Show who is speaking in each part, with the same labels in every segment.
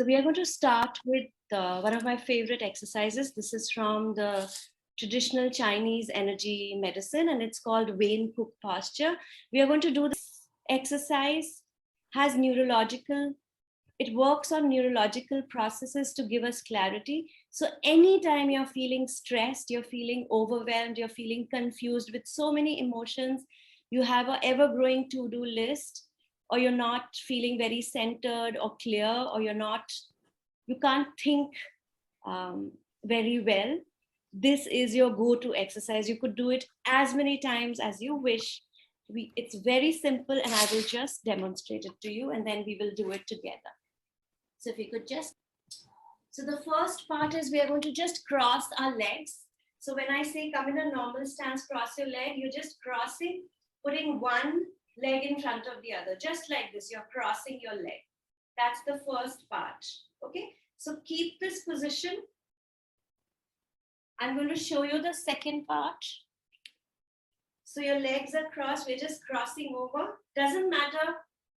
Speaker 1: So we are going to start with one of my favorite exercises. This is from the traditional Chinese energy medicine, and it's called Wayne Cook posture. We are going to do this exercise, has neurological, it works on neurological processes to give us clarity. So anytime you're feeling stressed, you're feeling overwhelmed, you're feeling confused with so many emotions, you have an ever-growing to-do list, or you're not feeling very centered or clear, or you can't think very well, this is your go-to exercise. You could do it as many times as you wish. It's very simple, and I will just demonstrate it to you, and then we will do it together. So if you could just, so the first part is we are going to just cross our legs. So when I say come in a normal stance, cross your leg, you're just crossing, putting one leg in front of the other, just like this, you're crossing your leg. That's the first part, okay? So keep this position. I'm going to show you the second part. So your legs are crossed, we're just crossing over. Doesn't matter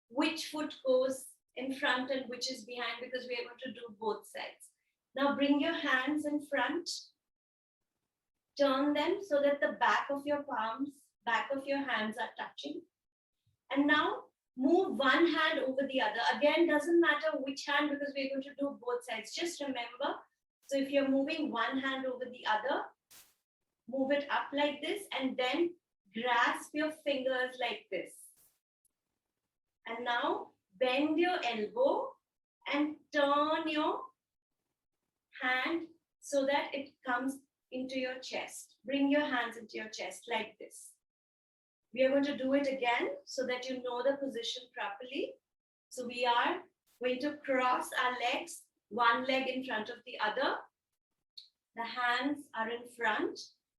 Speaker 1: which foot goes in front and which is behind, because we are going to do both sides. Now bring your hands in front, turn them so that the back of your palms, back of your hands are touching. And now move one hand over the other. Again, doesn't matter which hand, because we're going to do both sides. Just remember, so if you're moving one hand over the other, move it up like this, and then grasp your fingers like this. And now bend your elbow and turn your hand so that it comes into your chest. Bring your hands into your chest like this. We are going to do it again so that you know the position properly. So we are going to cross our legs, one leg in front of the other. The hands are in front.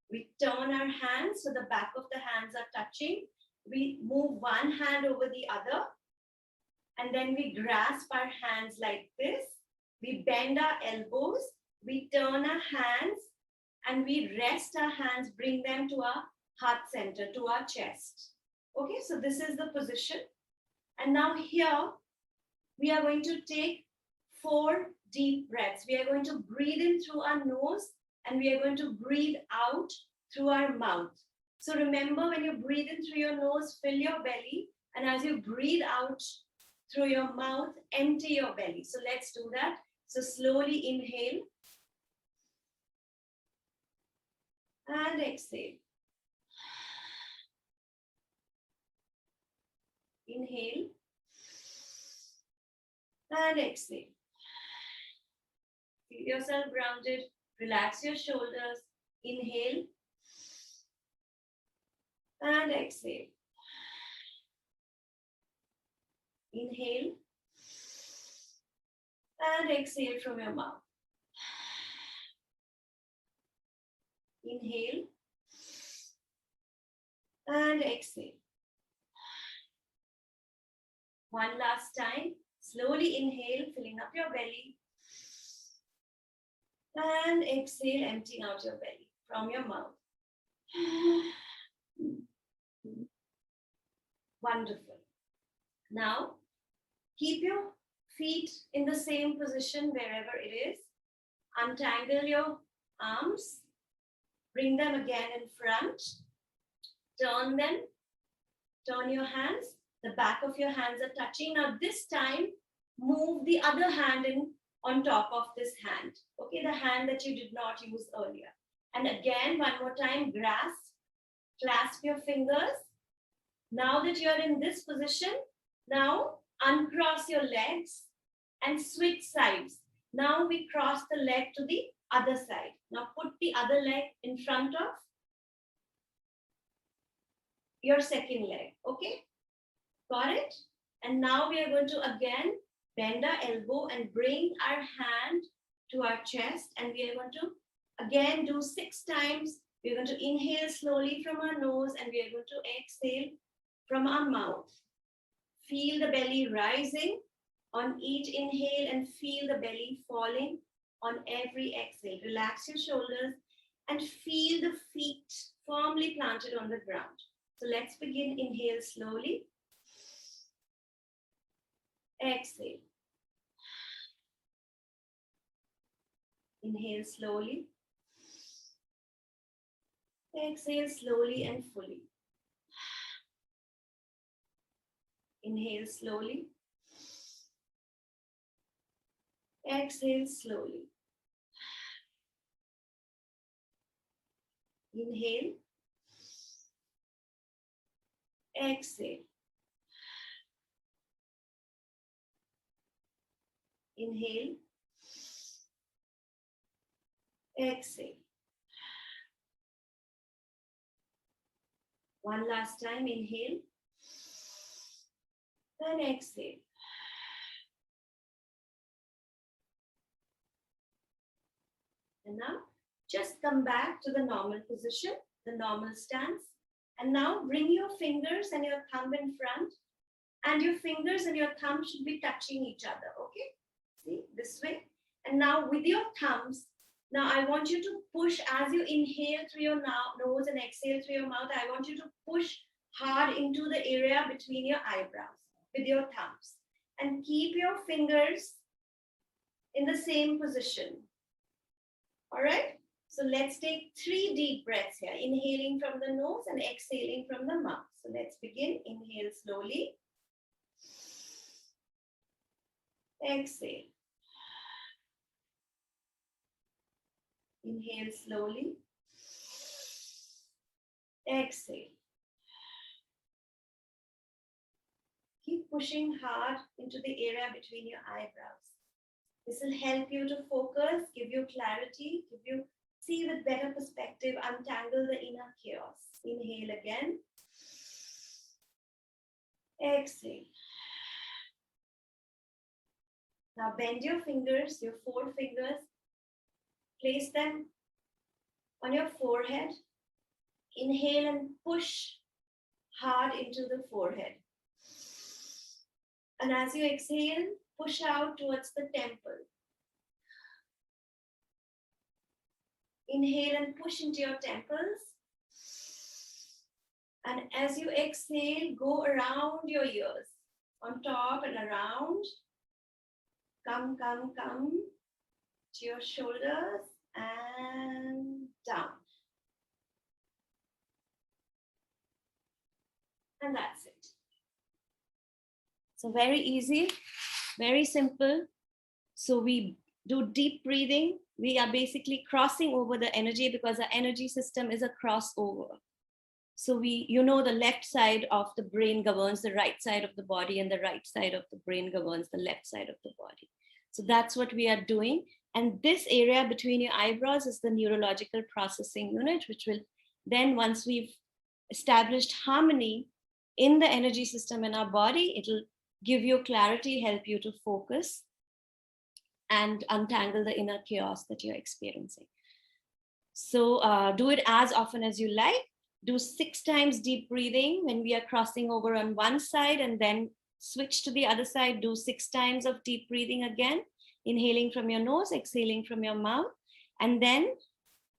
Speaker 1: We turn our hands so the back of the hands are touching. We move one hand over the other. And then we grasp our hands like this. We bend our elbows. We turn our hands and we rest our hands, bring them to our heart center, to our chest. Okay, so this is the position. And now here, we are going to take 4 deep breaths. We are going to breathe in through our nose and we are going to breathe out through our mouth. So remember, when you breathe in through your nose, fill your belly. And as you breathe out through your mouth, empty your belly. So let's do that. So slowly inhale and exhale. Inhale and exhale. Feel yourself grounded. Relax your shoulders. Inhale and exhale. Inhale and exhale from your mouth. Inhale and exhale. One last time. Slowly inhale, filling up your belly. And exhale, emptying out your belly from your mouth. Wonderful. Now, keep your feet in the same position wherever it is. Untangle your arms. Bring them again in front. Turn them. Turn your hands. The back of your hands are touching. Now this time, move the other hand in on top of this hand. Okay, the hand that you did not use earlier. And again, one more time, clasp your fingers. Now that you are in this position, now uncross your legs and switch sides. Now we cross the leg to the other side. Now put the other leg in front of your second leg. Okay, got it? And now we are going to again bend our elbow and bring our hand to our chest, and we are going to again do 6 times. We are going to inhale slowly from our nose and we are going to exhale from our mouth. Feel the belly rising on each inhale and feel the belly falling on every exhale. Relax your shoulders and feel the feet firmly planted on the ground. So let's begin. Inhale slowly. Exhale. Inhale slowly. Exhale slowly and fully. Inhale slowly. Exhale slowly. Inhale. Exhale. Inhale. Exhale. One last time. Inhale. Then exhale. And now just come back to the normal position, the normal stance. And now bring your fingers and your thumb in front. And your fingers and your thumb should be touching each other, okay? See, this way. And now with your thumbs, now I want you to push as you inhale through your nose and exhale through your mouth. I want you to push hard into the area between your eyebrows with your thumbs. And keep your fingers in the same position. All right? So let's take 3 deep breaths here. Inhaling from the nose and exhaling from the mouth. So let's begin. Inhale slowly. Exhale. Inhale slowly. Exhale. Keep pushing hard into the area between your eyebrows. This will help you to focus, give you clarity, give you see with better perspective, untangle the inner chaos. Inhale again. Exhale. Now bend your fingers, your 4 fingers. Place them on your forehead. Inhale and push hard into the forehead. And as you exhale, push out towards the temple. Inhale and push into your temples. And as you exhale, go around your ears, on top and around. Come to your shoulders and down. And that's it. So very easy, very simple. So we do deep breathing. We are basically crossing over the energy because our energy system is a crossover. So the left side of the brain governs the right side of the body, and the right side of the brain governs the left side of the body. So that's what we are doing. And this area between your eyebrows is the neurological processing unit, which will then, once we've established harmony in the energy system in our body, it'll give you clarity, help you to focus and untangle the inner chaos that you're experiencing. So do it as often as you like. Do 6 times deep breathing when we are crossing over on one side, and then switch to the other side. Do 6 times of deep breathing again, inhaling from your nose, exhaling from your mouth, and then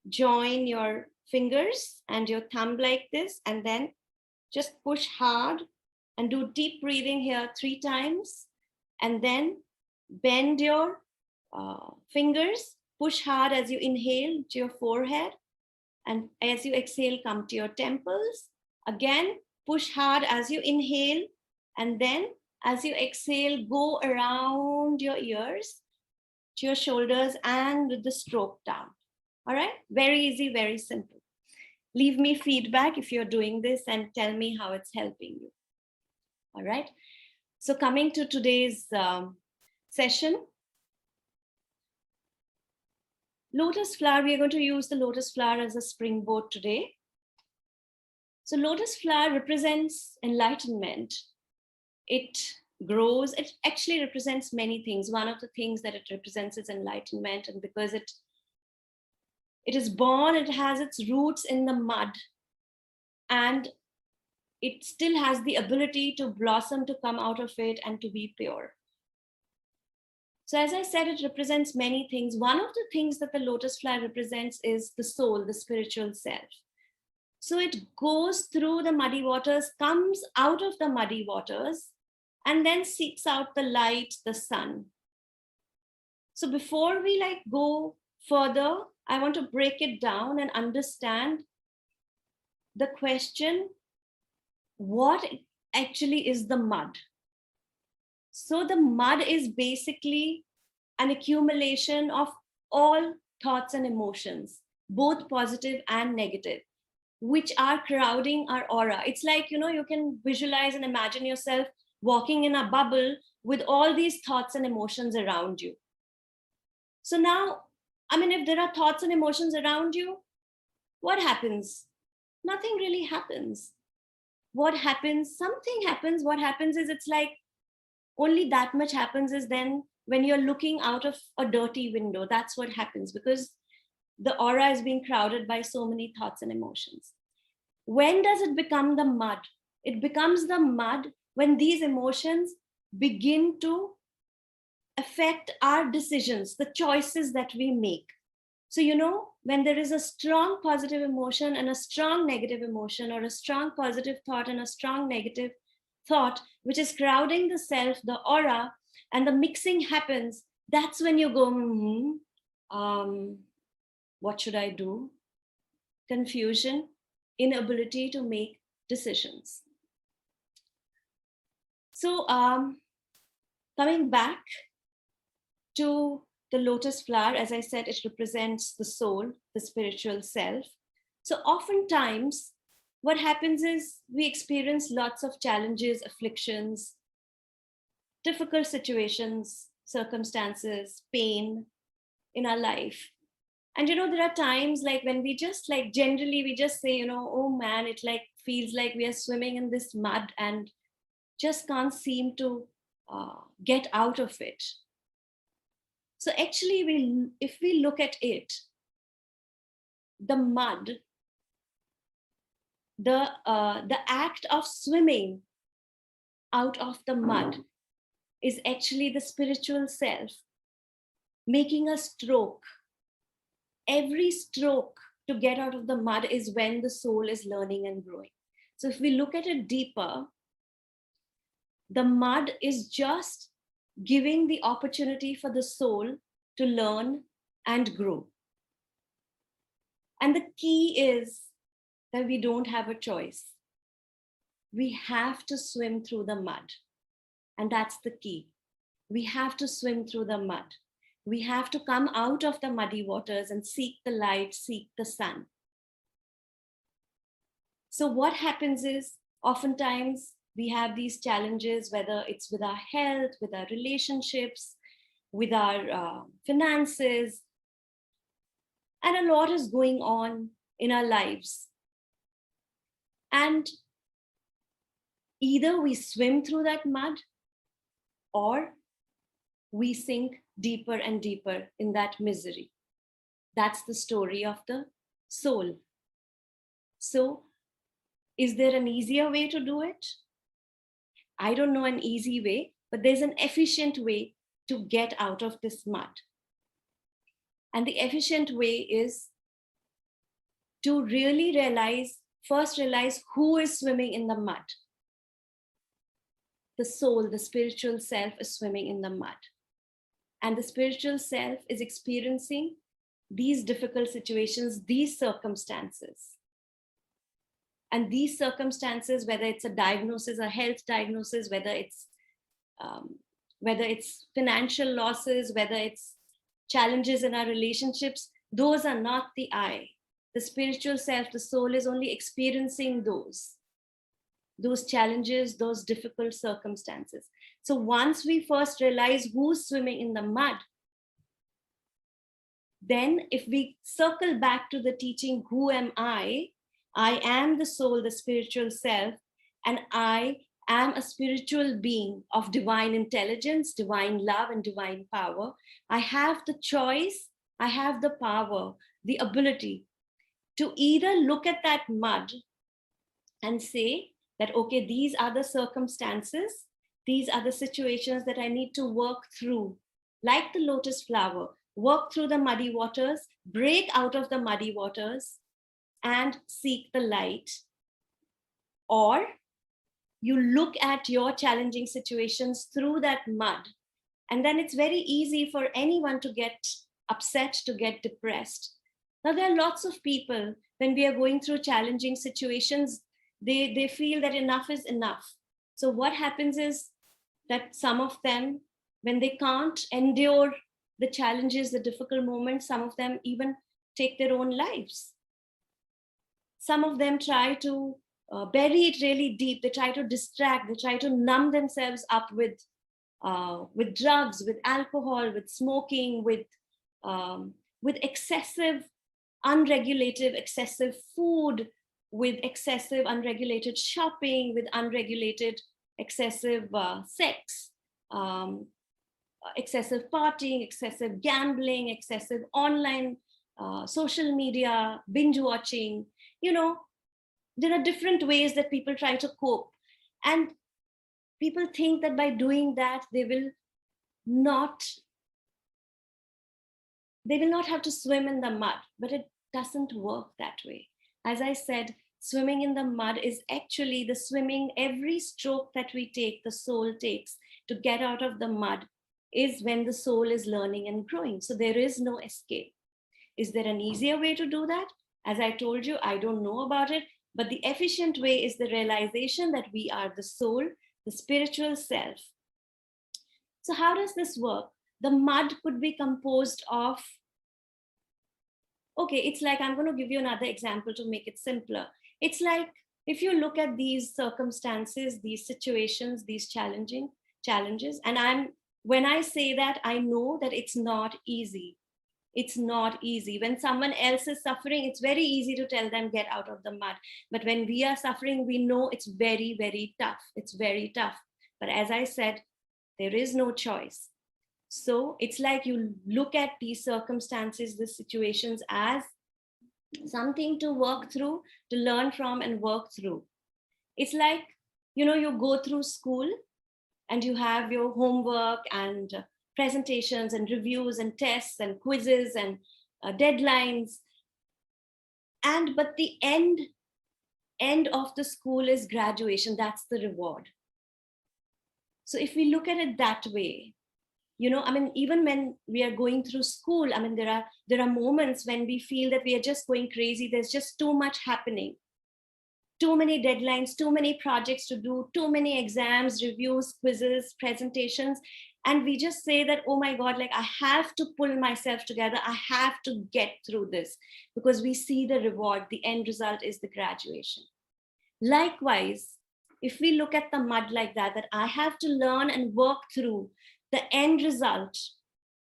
Speaker 1: join your fingers and your thumb like this, and then just push hard and do deep breathing here 3 times, and then bend your fingers, push hard as you inhale to your forehead, and as you exhale, come to your temples. Again, push hard as you inhale, and then as you exhale, go around your ears to your shoulders and with the stroke down. All right, very easy, very simple. Leave me feedback if you're doing this and tell me how it's helping you. All right, so coming to today's session, Lotus flower, we are going to use the lotus flower as a springboard today. So lotus flower represents enlightenment. It grows, it actually represents many things. One of the things that it represents is enlightenment, and because it is born, it has its roots in the mud, and it still has the ability to blossom, to come out of it and to be pure. So as I said, it represents many things. One of the things that the lotus flower represents is the soul, the spiritual self. So it goes through the muddy waters, comes out of the muddy waters, and then seeks out the light, the sun. So before we go further, I want to break it down and understand the question, what actually is the mud? So the mud is basically an accumulation of all thoughts and emotions, both positive and negative, which are crowding our aura. It's like, you can visualize and imagine yourself walking in a bubble with all these thoughts and emotions around you. So now, if there are thoughts and emotions around you, what happens? Nothing really happens. What happens? Something happens. What happens is, it's like only that much happens is then when you're looking out of a dirty window. That's what happens, because the aura is being crowded by so many thoughts and emotions. When does it become the mud? It becomes the mud when these emotions begin to affect our decisions, the choices that we make. So, when there is a strong positive emotion and a strong negative emotion, or a strong positive thought and a strong negative thought, which is crowding the self, the aura, and the mixing happens, that's when you go, what should I do? Confusion, inability to make decisions. So, coming back to the lotus flower, as I said, it represents the soul, the spiritual self. So oftentimes, what happens is we experience lots of challenges, afflictions, difficult situations, circumstances, pain in our life. And there are times like when we just generally we just say, oh man, it feels like we are swimming in this mud and just can't seem to get out of it. So actually, if we look at it, the mud, the act of swimming out of the mud is actually the spiritual self making a stroke. Every stroke to get out of the mud is when the soul is learning and growing. So if we look at it deeper, the mud is just giving the opportunity for the soul to learn and grow. And the key is that we don't have a choice. We have to swim through the mud. And that's the key. We have to swim through the mud. We have to come out of the muddy waters and seek the light, seek the sun. So what happens is, oftentimes we have these challenges, whether it's with our health, with our relationships, with our finances, and a lot is going on in our lives. And either we swim through that mud or we sink deeper and deeper in that misery. That's the story of the soul. So, is there an easier way to do it? I don't know an easy way, but there's an efficient way to get out of this mud. And the efficient way is to really first realize who is swimming in the mud. The soul, the spiritual self, is swimming in the mud. And the spiritual self is experiencing these difficult situations, these circumstances. And these circumstances, whether it's a diagnosis, a health diagnosis, whether it's financial losses, whether it's challenges in our relationships, those are not the I. The spiritual self, the soul, is only experiencing those challenges, those difficult circumstances. So once we first realize who's swimming in the mud, then if we circle back to the teaching, who am I am the soul, the spiritual self, and I am a spiritual being of divine intelligence, divine love, and divine power. I have the choice, I have the power, the ability to either look at that mud and say that, okay, these are the circumstances, these are the situations that I need to work through, like the lotus flower, work through the muddy waters, break out of the muddy waters, and seek the light. Or you look at your challenging situations through that mud, and then it's very easy for anyone to get upset, to get depressed. Now, there are lots of people, when we are going through challenging situations, they feel that enough is enough. So what happens is that some of them, when they can't endure the challenges, the difficult moments, some of them even take their own lives. Some of them try to bury it really deep. They try to distract, they try to numb themselves up with drugs, with alcohol, with smoking, with excessive, unregulated, excessive food, with excessive, unregulated shopping, with unregulated, excessive sex, excessive partying, excessive gambling, excessive online social media, binge watching. You know, there are different ways that people try to cope. And people think that by doing that, they will not have to swim in the mud, but it doesn't work that way. As I said, swimming in the mud is actually the swimming, every stroke that we take, the soul takes to get out of the mud, is when the soul is learning and growing. So there is no escape. Is there an easier way to do that? As I told you, I don't know about it, but the efficient way is the realization that we are the soul, the spiritual self. So how does this work? The mud could be composed of, okay, it's like, I'm going to give you another example to make it simpler. It's like, if you look at these circumstances, these situations, these challenges, and when I say that, I know that it's not easy. It's not easy. When someone else is suffering, it's very easy to tell them, get out of the mud. But when we are suffering, we know it's very, very tough. It's very tough. But as I said, there is no choice. So it's like you look at these circumstances, these situations as something to work through, to learn from and work through. It's like, you go through school and you have your homework and presentations and reviews and tests and quizzes and deadlines. But the end of the school is graduation. That's the reward. So if we look at it that way, even when we are going through school, there are moments when we feel that we are just going crazy. There's just too much happening, too many deadlines, too many projects to do, too many exams, reviews, quizzes, presentations. And we just say that, oh my God, like, I have to pull myself together. I have to get through this, because we see the reward. The end result is the graduation. Likewise, if we look at the mud like that I have to learn and work through, the end result,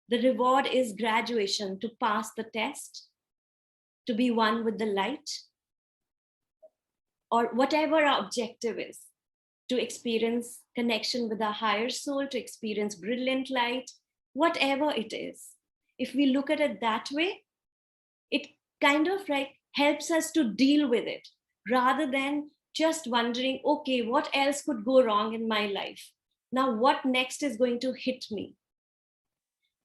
Speaker 1: the reward is graduation, to pass the test, to be one with the light, or whatever our objective is, to experience connection with our higher soul, to experience brilliant light, whatever it is. If we look at it that way, it kind of like helps us to deal with it, rather than just wondering, okay, what else could go wrong in my life? Now, what next is going to hit me?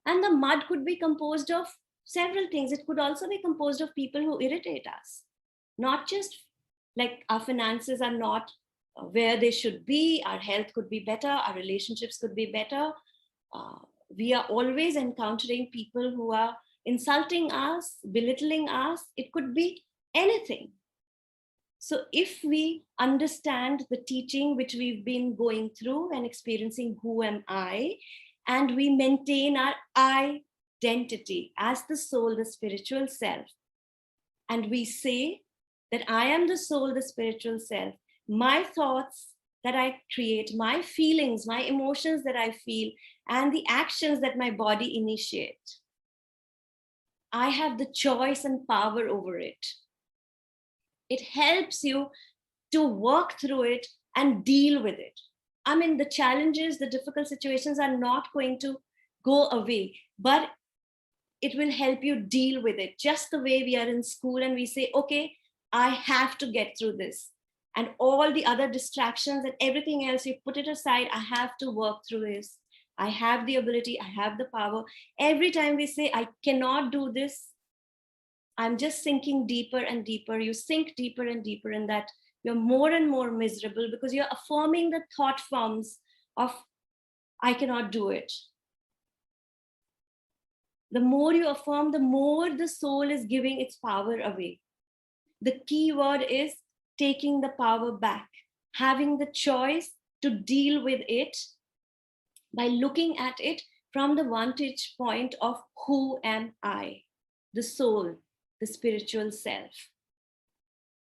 Speaker 1: And the mud could be composed of several things. It could also be composed of people who irritate us. Not just like our finances are not where they should be, our health could be better, our relationships could be better. We are always encountering people who are insulting us, belittling us. It could be anything. So if we understand the teaching which we've been going through and experiencing, who am I, and we maintain our identity as the soul, the spiritual self, and we say that I am the soul, the spiritual self, my thoughts that I create, my feelings, my emotions that I feel, and the actions that my body initiate, I have the choice and power over it. It helps you to work through it and deal with it. The challenges, the difficult situations are not going to go away, but it will help you deal with it. Just the way we are in school and we say, okay, I have to get through this. And all the other distractions and everything else, you put it aside. I have to work through this. I have the ability, I have the power. Every time we say, I cannot do this, I'm just sinking deeper and deeper. You sink deeper and deeper in that. You're more and more miserable because you're affirming the thought forms of, I cannot do it. The more you affirm, the more the soul is giving its power away. The key word is taking the power back, having the choice to deal with it by looking at it from the vantage point of who am I, the soul, the spiritual self,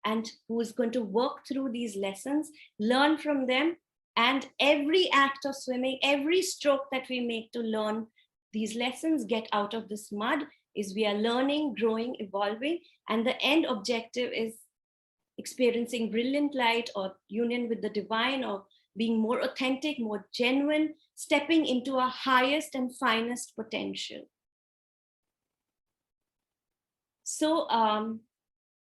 Speaker 1: and who is going to work through these lessons, learn from them, and every act of swimming, every stroke that we make to learn these lessons, get out of this mud, is we are learning, growing, evolving, and the end objective is experiencing brilliant light or union with the divine, or being more authentic, more genuine, stepping into our highest and finest potential. So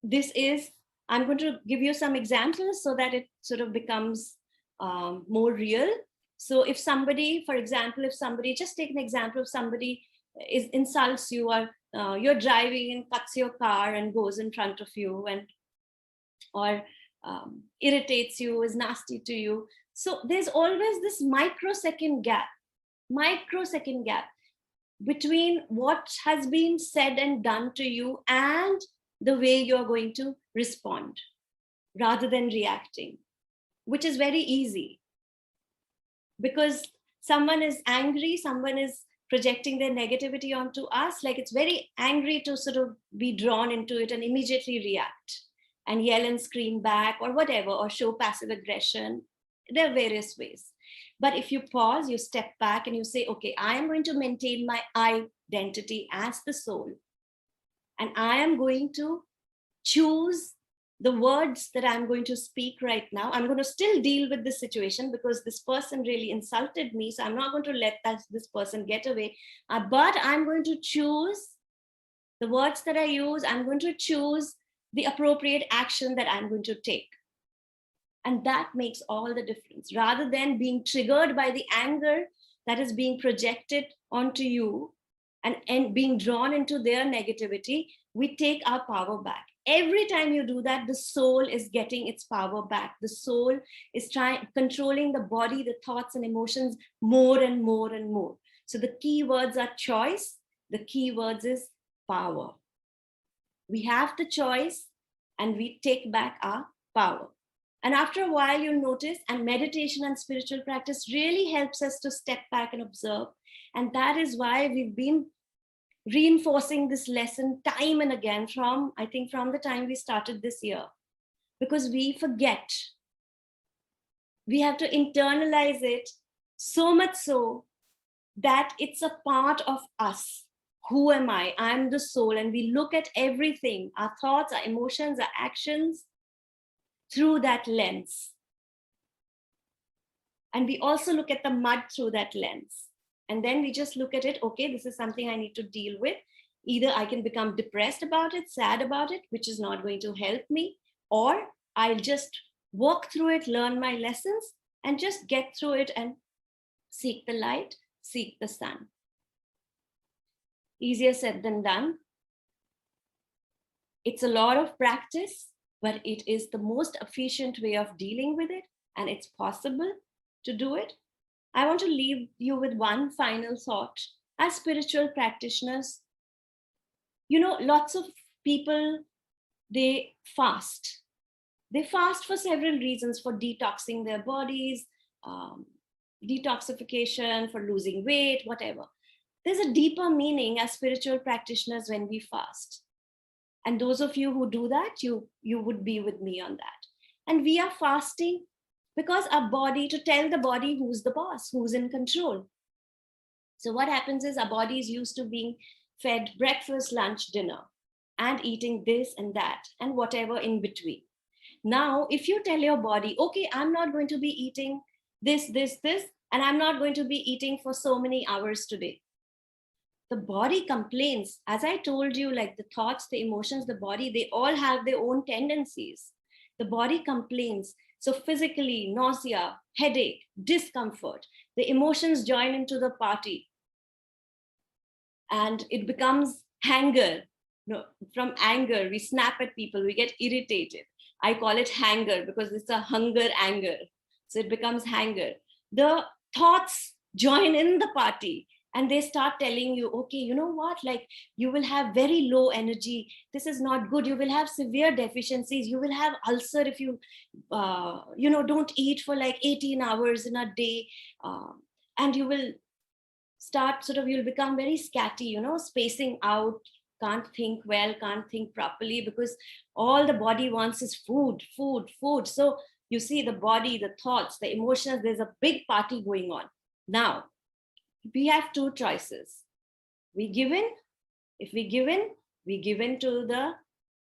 Speaker 1: this is, I'm going to give you some examples so that it sort of becomes more real. So if somebody, for example, if somebody, just take an example, if somebody insults you, or you're driving and cuts your car and goes in front of you, and or irritates you, is nasty to you. So there's always this microsecond gap between what has been said and done to you and the way you're going to respond rather than reacting, which is very easy because someone is angry, someone is projecting their negativity onto us. Like, it's very angry to sort of be drawn into it and immediately react and yell and scream back or whatever, or show passive aggression. There are various ways. But if you pause, you step back and you say, okay, I am going to maintain my identity as the soul. And I am going to choose the words that I'm going to speak right now. I'm going to still deal with this situation because this person really insulted me. So I'm not going to let this person get away. But I'm going to choose the words that I use. I'm going to choose the appropriate action that I'm going to take. And that makes all the difference. Rather than being triggered by the anger that is being projected onto you and being drawn into their negativity, we take our power back. Every time you do that, the soul is getting its power back. The soul is controlling the body, the thoughts and emotions more and more and more. So the key words are choice. The key words is power. We have the choice and we take back our power. And after a while, you'll notice, and meditation and spiritual practice really helps us to step back and observe. And that is why we've been reinforcing this lesson time and again from the time we started this year, because we forget. We have to internalize it so much so that it's a part of us. Who am I? I'm the soul. And we look at everything, our thoughts, our emotions, our actions, through that lens. And we also look at the mud through that lens. And then we just look at it, okay, this is something I need to deal with. Either I can become depressed about it, sad about it, which is not going to help me, or I'll just walk through it, learn my lessons, and just get through it and seek the light, seek the sun. Easier said than done. It's a lot of practice, but it is the most efficient way of dealing with it, and it's possible to do it. I want to leave you with one final thought. As spiritual practitioners, lots of people, they fast. They fast for several reasons: for detoxing their bodies, detoxification, for losing weight, whatever. There's a deeper meaning as spiritual practitioners when we fast. And those of you who do that, you would be with me on that. And we are fasting because our body, to tell the body who's the boss, who's in control. So what happens is our body is used to being fed breakfast, lunch, dinner, and eating this and that, and whatever in between. Now, if you tell your body, okay, I'm not going to be eating this, and I'm not going to be eating for so many hours today. The body complains. As I told you, like the thoughts, the emotions, the body, they all have their own tendencies. The body complains. So physically, nausea, headache, discomfort, the emotions join into the party. And it becomes hanger. From anger, we snap at people, we get irritated. I call it hanger because it's a hunger anger. So it becomes hanger. The thoughts join in the party. And they start telling you, okay, you know what, like you will have very low energy, this is not good, you will have severe deficiencies, you will have ulcer if you don't eat for like 18 hours in a day, uh, and you will start sort of, you'll become very scatty, spacing out, can't think well, can't think properly, because all the body wants is food, food, food. So you see, the body, the thoughts, the emotions, there's a big party going on. Now we have two choices. We give in. If we give in, we give in to the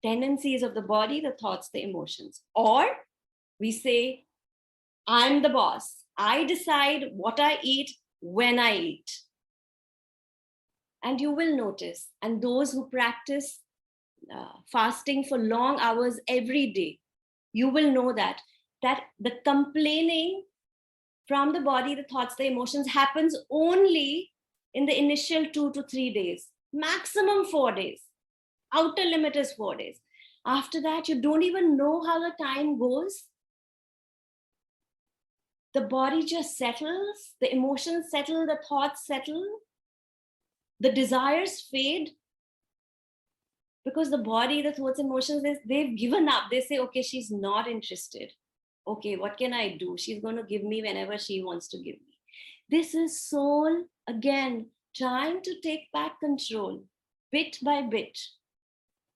Speaker 1: tendencies of the body, the thoughts, the emotions. Or we say, I'm the boss, I decide what I eat, when I eat. And you will notice, and those who practice fasting for long hours every day, you will know that the complaining from the body, the thoughts, the emotions happens only in the initial 2 to 3 days, maximum 4 days. Outer limit is 4 days. After that, you don't even know how the time goes. The body just settles, the emotions settle, the thoughts settle, the desires fade, because the body, the thoughts, emotions, they've given up. They say, okay, she's not interested. Okay, what can I do? She's going to give me whenever she wants to give me. This is soul, again, trying to take back control, bit by bit,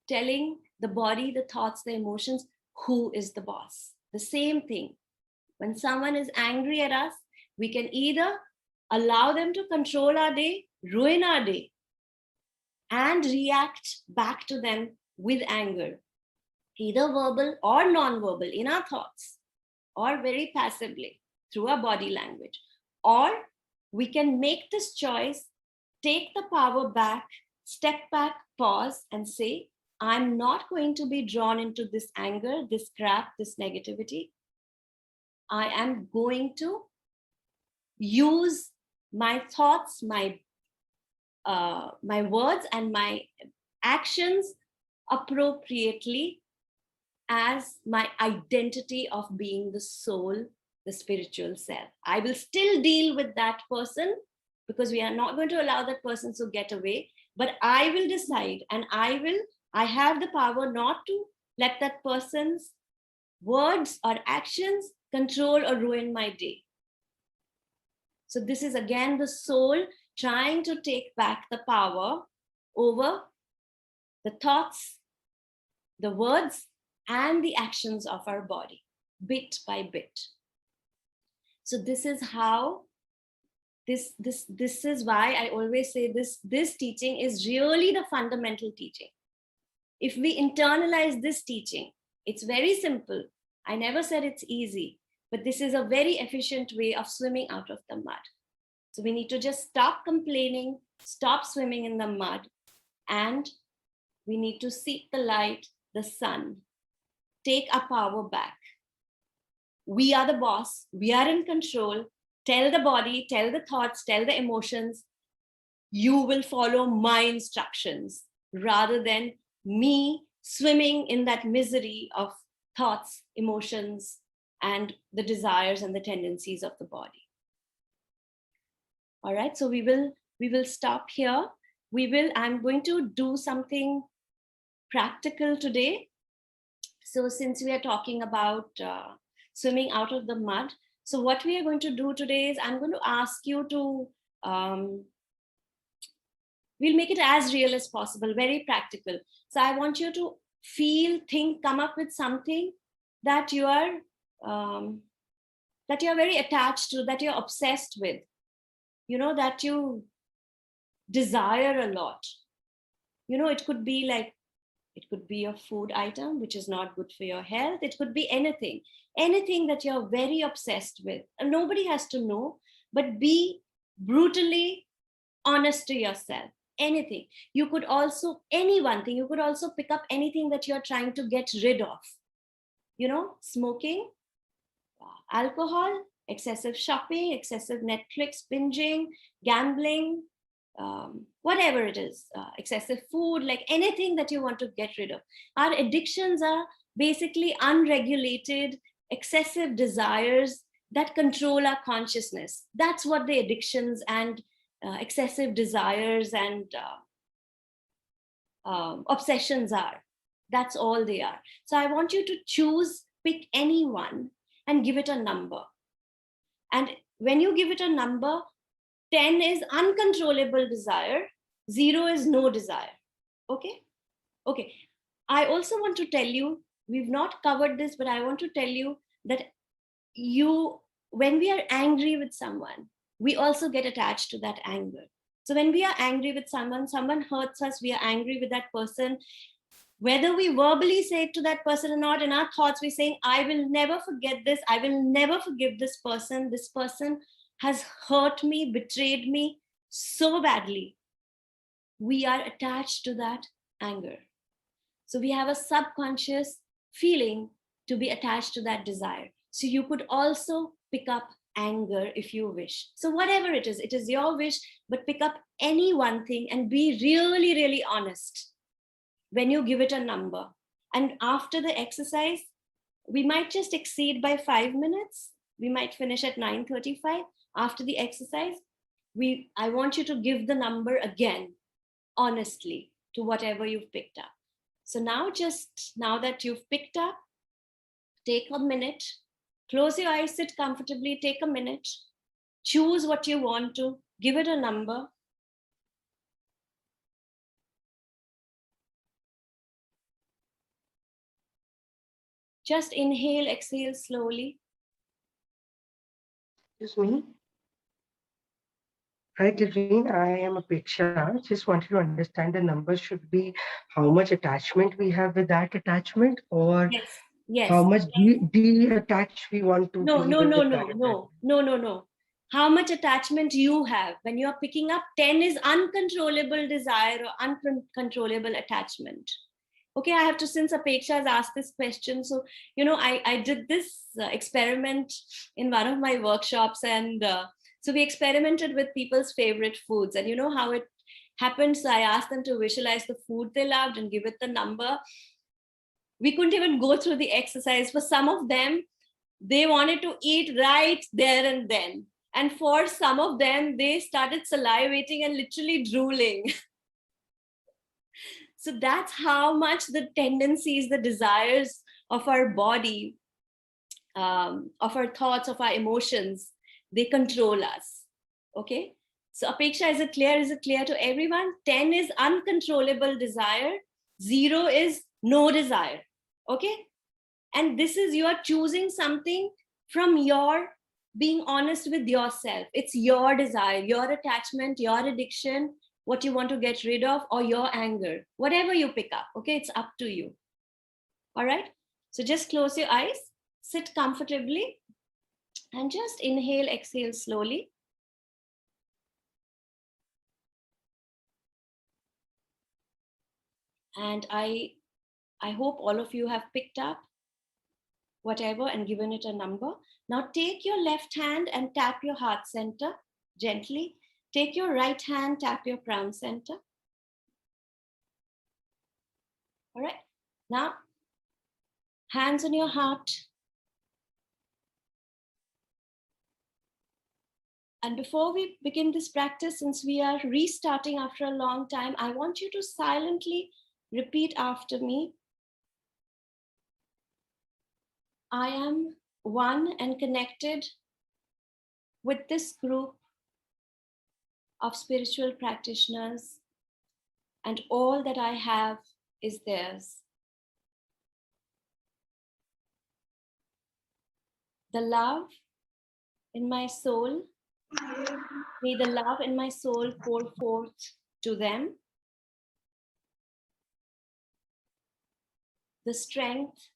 Speaker 1: telling the body, the thoughts, the emotions, who is the boss. The same thing. When someone is angry at us, we can either allow them to control our day, ruin our day, and react back to them with anger, either verbal or non-verbal, in our thoughts, or very passively through our body language. Or we can make this choice, take the power back, step back, pause, and say, I'm not going to be drawn into this anger, this crap, this negativity. I am going to use my thoughts, my words, and my actions appropriately as my identity of being the soul, the spiritual self. I will still deal with that person, because we are not going to allow that person to get away, but I will decide, and I have the power not to let that person's words or actions control or ruin my day. So this is again the soul trying to take back the power over the thoughts, the words, and the actions of our body, bit by bit. So this is how, this is why I always say this teaching is really the fundamental teaching. If we internalize this teaching, it's very simple. I never said it's easy, but this is a very efficient way of swimming out of the mud. So we need to just stop complaining, stop swimming in the mud, and we need to seek the light, the sun, take our power back. We are the boss, we are in control. Tell the body, tell the thoughts, tell the emotions, you will follow my instructions, rather than me swimming in that misery of thoughts, emotions, and the desires and the tendencies of the body. All right, so we will stop here. I'm going to do something practical today. So since we are talking about swimming out of the mud, so what we are going to do today is I'm going to ask you to, we'll make it as real as possible, very practical. So I want you to feel, think, come up with something that you are very attached to, that you're obsessed with, that you desire a lot. It could be a food item which is not good for your health. It could be anything that you're very obsessed with. And nobody has to know, but be brutally honest to yourself. Anything. You could also, any one thing, you could also pick up anything that you're trying to get rid of. Smoking, alcohol, excessive shopping, excessive Netflix binging, gambling, whatever it is, excessive food, like anything that you want to get rid of. Our addictions are basically unregulated, excessive desires that control our consciousness. That's what the addictions and excessive desires and obsessions are. That's all they are. So I want you to pick any one and give it a number. And when you give it a number, 10 is uncontrollable desire, 0 is no desire. Okay? Okay. I also want to tell you, we've not covered this, but I want to tell you that when we are angry with someone, we also get attached to that anger. So when we are angry with someone hurts us, we are angry with that person. Whether we verbally say it to that person or not, in our thoughts, we're saying, I will never forget this. I will never forgive this person. This person has hurt me, betrayed me so badly. We are attached to that anger. So we have a subconscious feeling to be attached to that desire. So you could also pick up anger if you wish. So whatever it is your wish, but pick up any one thing and be really, really honest when you give it a number. And after the exercise, we might just exceed by 5 minutes. We might finish at 9:35. After the exercise, I want you to give the number again, honestly, to whatever you've picked up. So now that you've picked up, take a minute, close your eyes, sit comfortably, take a minute, choose what you want to, give it a number. Just inhale, exhale slowly.
Speaker 2: Excuse me. Hi, Lorraine. I am Apeksha. Just wanted to understand the number should be how much attachment we have with that attachment, or
Speaker 1: Yes.
Speaker 2: how much detached we want to be with that attachment.
Speaker 1: No. How much attachment you have. When you're picking up, 10 is uncontrollable desire or uncontrollable attachment. Okay, I have to, since Apeksha has asked this question, so, I did this experiment in one of my workshops, and so we experimented with people's favorite foods, and you know how it happened. So I asked them to visualize the food they loved and give it the number. We couldn't even go through the exercise. For some of them, they wanted to eat right there and then. And for some of them, they started salivating and literally drooling. So that's how much the tendencies, the desires of our body, of our thoughts, of our emotions, they control us. Okay. So Apeksha, is it clear? Is it clear to everyone? 10 is uncontrollable desire. 0 is no desire. Okay. And this is, you are choosing something from your being honest with yourself. It's your desire, your attachment, your addiction, what you want to get rid of, or your anger, whatever you pick up. Okay. It's up to you. All right. So just close your eyes, sit comfortably, and just inhale, exhale slowly. And I hope all of you have picked up whatever and given it a number. Now take your left hand and tap your heart center gently. Take your right hand, tap your crown center. All right. Now, hands on your heart. And before we begin this practice, since we are restarting after a long time, I want you to silently repeat after me. I am one and connected with this group of spiritual practitioners, and all that I have is theirs. The love in my soul, may the love in my soul pour forth to them. The strength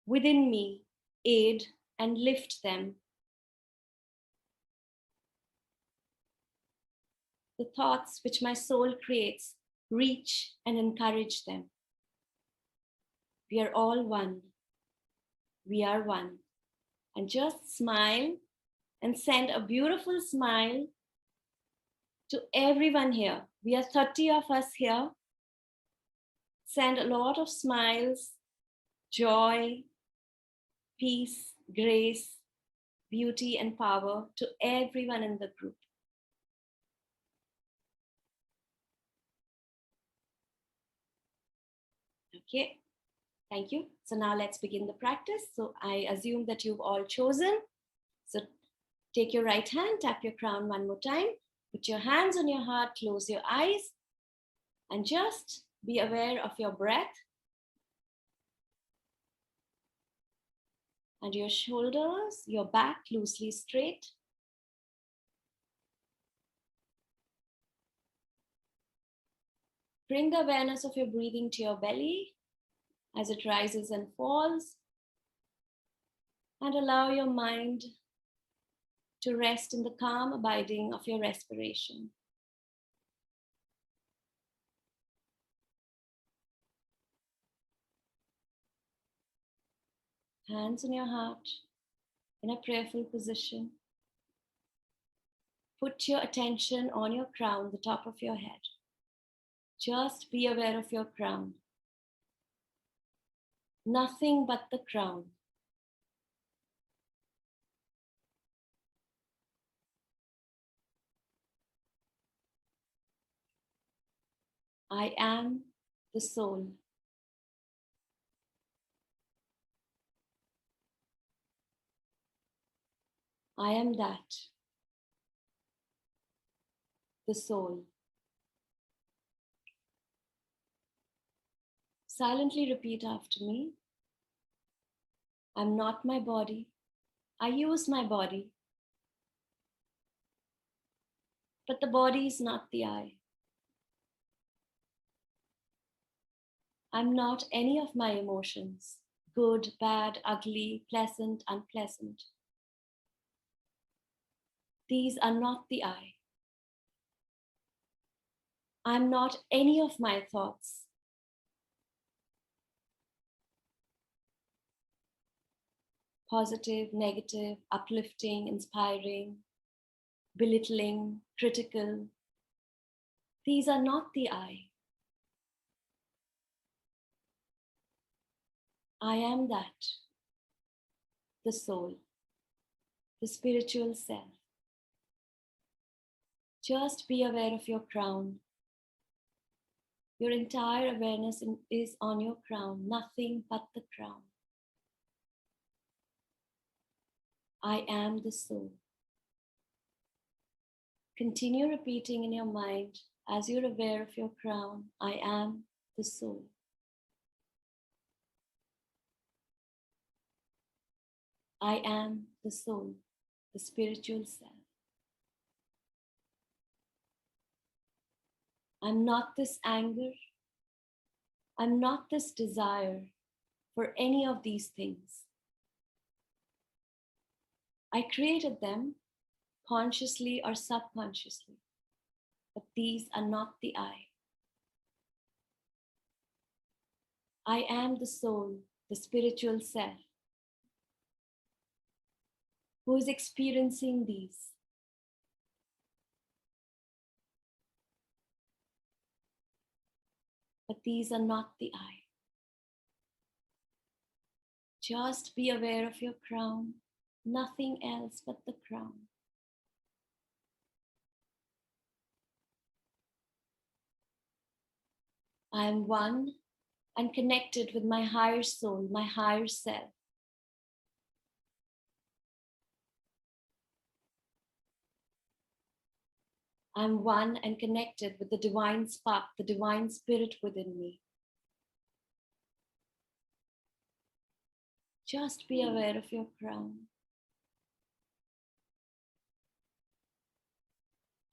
Speaker 1: within me aid and lift them. The thoughts which my soul creates reach and encourage them. We are all one. We are one. And just smile and send a beautiful smile to everyone here. We are 30 of us here. Send a lot of smiles, joy, peace, grace, beauty, and power to everyone in the group. Okay, thank you. So now let's begin the practice. So I assume that you've all chosen. So take your right hand, tap your crown one more time, put your hands on your heart, close your eyes, and just be aware of your breath and your shoulders, your back loosely straight. Bring the awareness of your breathing to your belly as it rises and falls, and allow your mind to rest in the calm abiding of your respiration. Hands on your heart in a prayerful position. Put your attention on your crown, the top of your head. Just be aware of your crown. Nothing but the crown. I am the soul. I am that, the soul. Silently repeat after me. I'm not my body. I use my body. But the body is not the I. I'm not any of my emotions, good, bad, ugly, pleasant, unpleasant. These are not the I. I'm not any of my thoughts. Positive, negative, uplifting, inspiring, belittling, critical. These are not the I. I am that, the soul, the spiritual self. Just be aware of your crown. Your entire awareness is on your crown, nothing but the crown. I am the soul. Continue repeating in your mind as you're aware of your crown, I am the soul. I am the soul, the spiritual self. I'm not this anger. I'm not this desire for any of these things. I created them consciously or subconsciously, but these are not the I. I am the soul, the spiritual self, who is experiencing these. But these are not the I. Just be aware of your crown, nothing else but the crown. I am one and connected with my higher soul, my higher self. I'm one and connected with the divine spark, the divine spirit within me. Just be aware of your crown.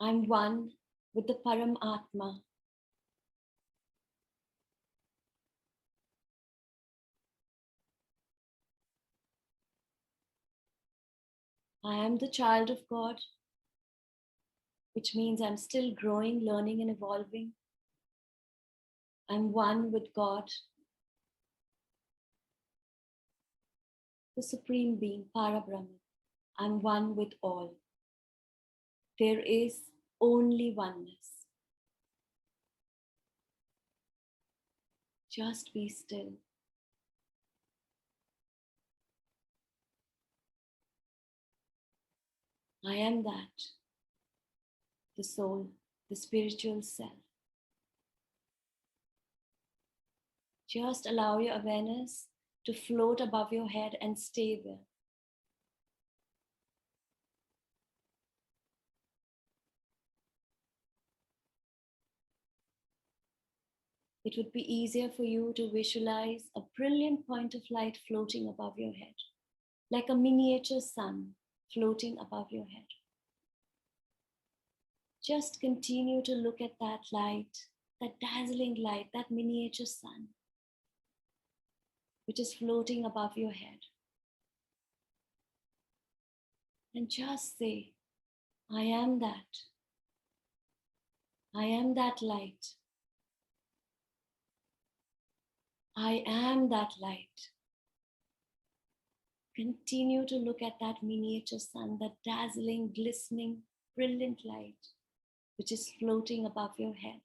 Speaker 1: I'm one with the Paramatma. I am the child of God, which means I'm still growing, learning, and evolving. I'm one with God, the Supreme Being, Parabrahman. I'm one with all. There is only oneness. Just be still. I am that, the soul, the spiritual self. Just allow your awareness to float above your head and stay there. It would be easier for you to visualize a brilliant point of light floating above your head, like a miniature sun floating above your head. Just continue to look at that light, that dazzling light, that miniature sun, which is floating above your head. And just say, I am that. I am that light. I am that light. Continue to look at that miniature sun, that dazzling, glistening, brilliant light, which is floating above your head.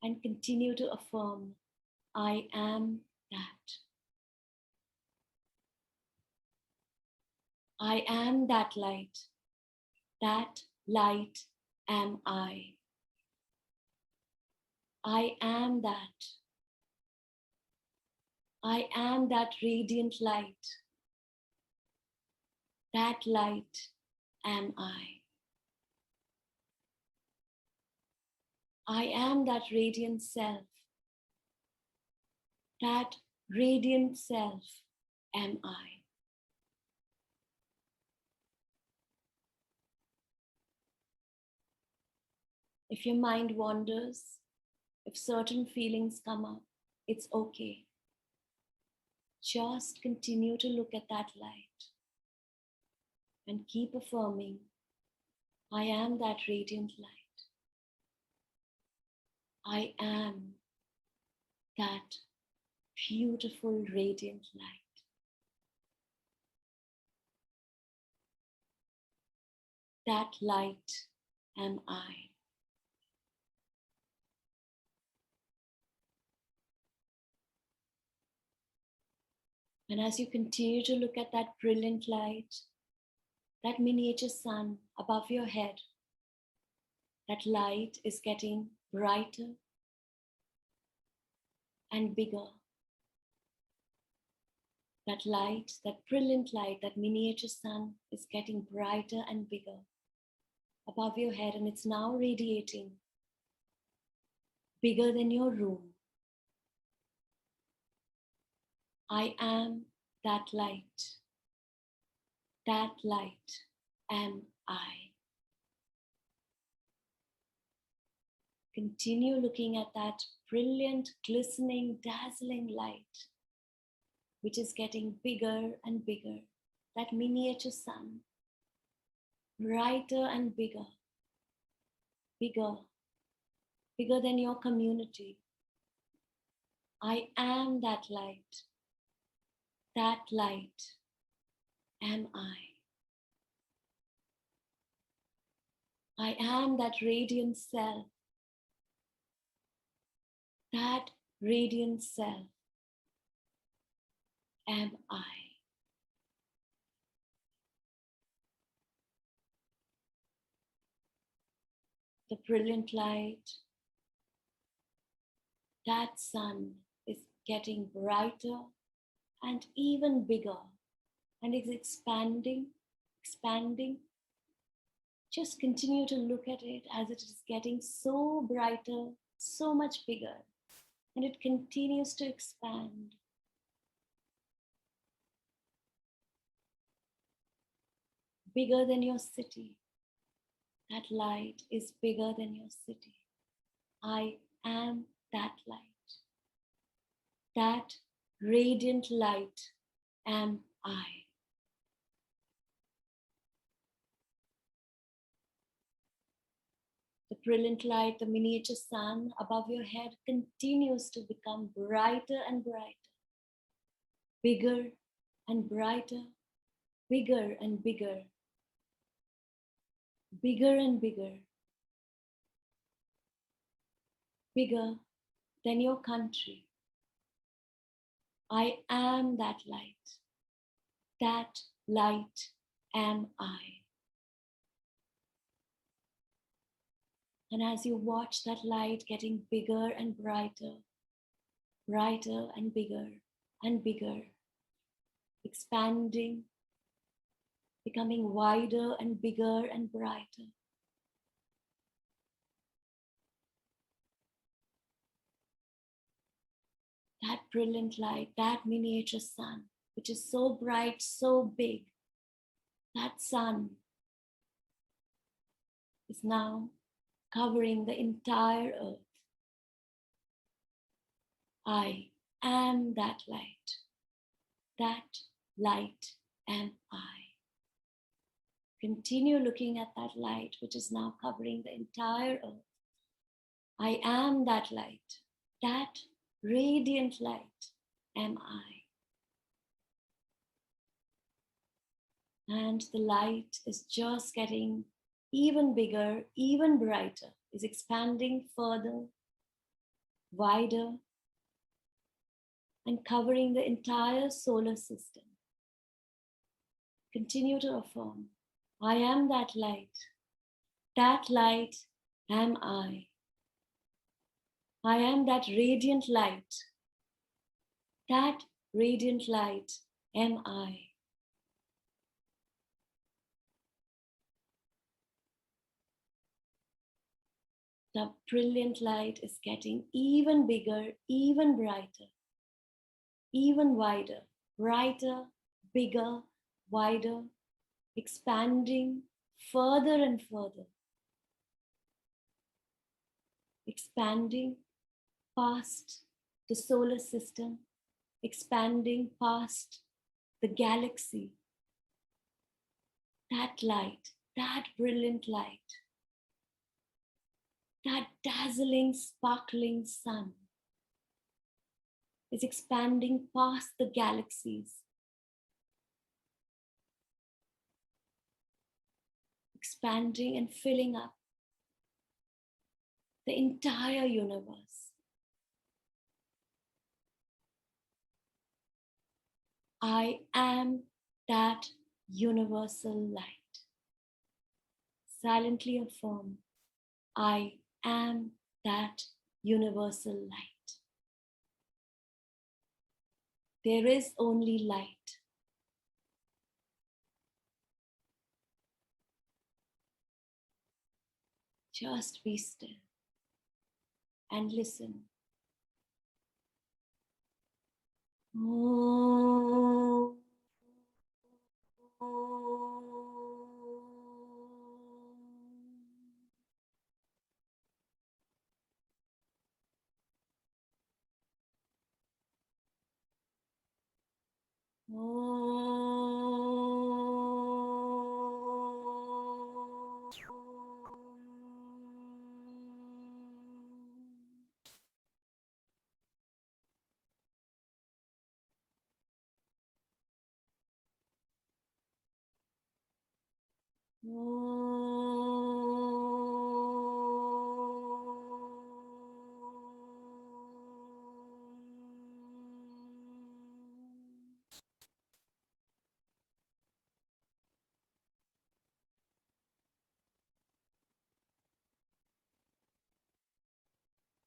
Speaker 1: And continue to affirm, I am that. I am that light. That light am I. I am that. I am that radiant light. That light am I. I am that radiant self. That radiant self am I. If your mind wanders, if certain feelings come up, it's okay. Just continue to look at that light and keep affirming, I am that radiant light. I am that beautiful radiant light. That light am I. And as you continue to look at that brilliant light, that miniature sun above your head, that light is getting brighter and bigger. That light, that brilliant light, that miniature sun is getting brighter and bigger above your head, and it's now radiating bigger than your room. I am that light. That light am I. Continue looking at that brilliant, glistening, dazzling light, which is getting bigger and bigger. That miniature sun, brighter and bigger, bigger, bigger than your community. I am that light. That light am I. I am that radiant self. That radiant self am I. The brilliant light, that sun is getting brighter and even bigger, and is expanding, expanding. Just continue to look at it as it is getting so brighter, so much bigger, and it continues to expand. Bigger than your city. That light is bigger than your city. I am that light. That radiant light am I. The brilliant light, the miniature sun above your head continues to become brighter and brighter, bigger and brighter, bigger and bigger, bigger and bigger, bigger than your country. I am that light. That light am I. And as you watch that light getting bigger and brighter, brighter and bigger, expanding, becoming wider and bigger and brighter. That brilliant light, that miniature sun, which is so bright, so big, that sun is now covering the entire earth. I am that light. That light am I. Continue looking at that light, which is now covering the entire earth. I am that light. That radiant light am I. And the light is just getting even bigger, even brighter, is expanding further, wider, and covering the entire solar system. Continue to affirm, I am that light. That light am I. I am that radiant light. That radiant light am I. The brilliant light is getting even bigger, even brighter, even wider, brighter, bigger, wider, expanding further and further, expanding past the solar system, expanding past the galaxy. That light, that brilliant light, that dazzling, sparkling sun is expanding past the galaxies, expanding and filling up the entire universe. I am that universal light. Silently affirm, I am that universal light. There is only light. Just be still and listen. Oh.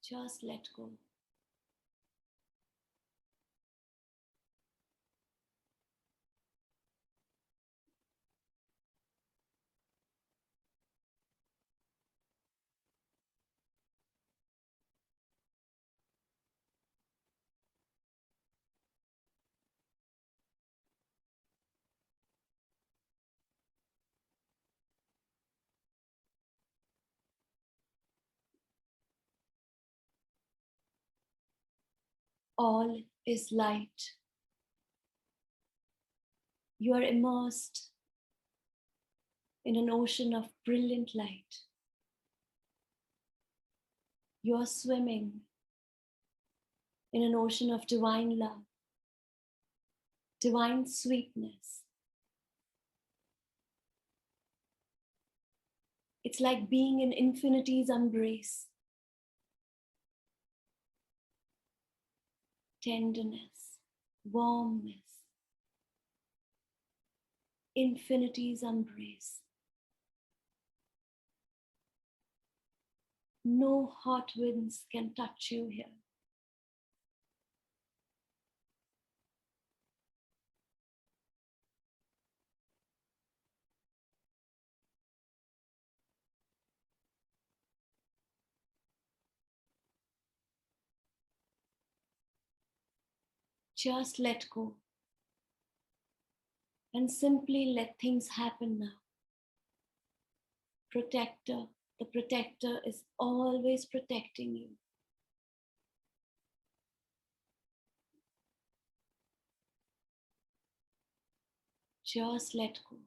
Speaker 1: Just let go. All is light. You are immersed in an ocean of brilliant light. You are swimming in an ocean of divine love, divine sweetness. It's like being in infinity's embrace. Tenderness, warmness, infinity's embrace. No hot winds can touch you here. Just let go and simply let things happen now. Protector, the protector is always protecting you. Just let go.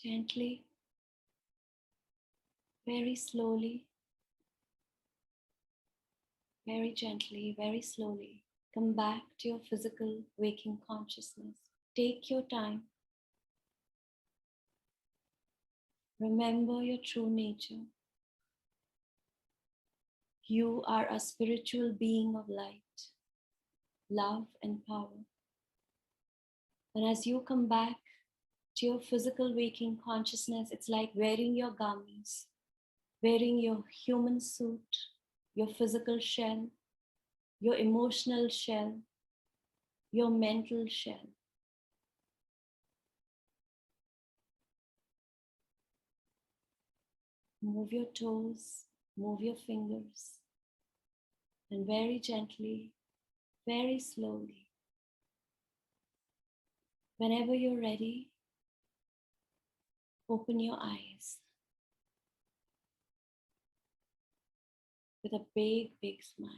Speaker 1: Gently, very slowly, very gently, very slowly, come back to your physical waking consciousness. Take your time. Remember your true nature. You are a spiritual being of light, love, and power. And as you come back to your physical waking consciousness, it's like wearing your garments, wearing your human suit, your physical shell, your emotional shell, your mental shell. Move your toes, move your fingers, and very gently, very slowly, whenever you're ready, open your eyes with a big, big smile.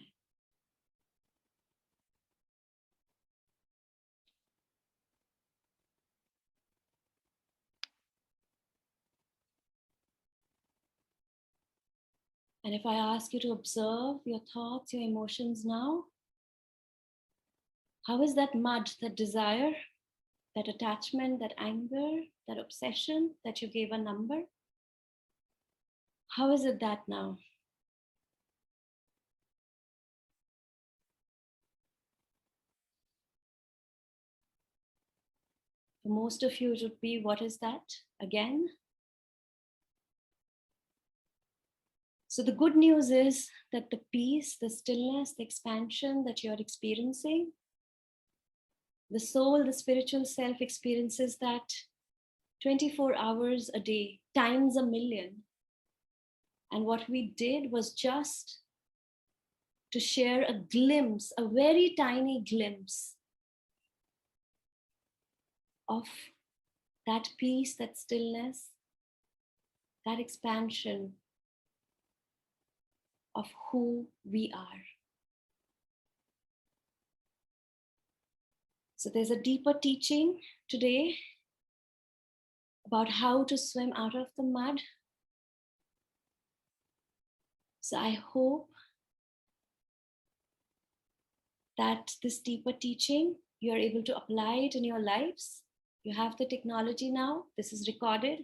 Speaker 1: And if I ask you to observe your thoughts, your emotions now, how is that mud, that desire, that attachment, that anger, that obsession that you gave a number? How is it that now? For most of you, it would be, what is that again? So the good news is that the peace, the stillness, the expansion that you're experiencing, the soul, the spiritual self experiences that 24 hours a day, times a million. And what we did was just to share a glimpse, a very tiny glimpse of that peace, that stillness, that expansion of who we are. So there's a deeper teaching today about how to swim out of the mud. So I hope that this deeper teaching, you're able to apply it in your lives. You have the technology now. This is recorded.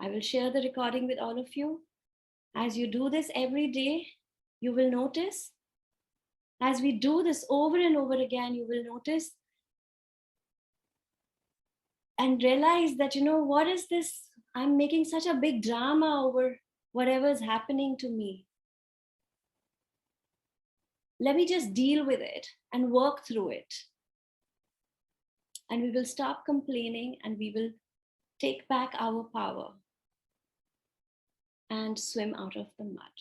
Speaker 1: I will share the recording with all of you. As you do this every day, you will notice, as we do this over and over again, you will notice and realize that, what is this? I'm making such a big drama over whatever is happening to me. Let me just deal with it and work through it. And we will stop complaining and we will take back our power and swim out of the mud.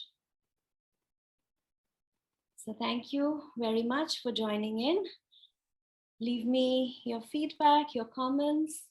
Speaker 1: So thank you very much for joining in. Leave me your feedback, your comments.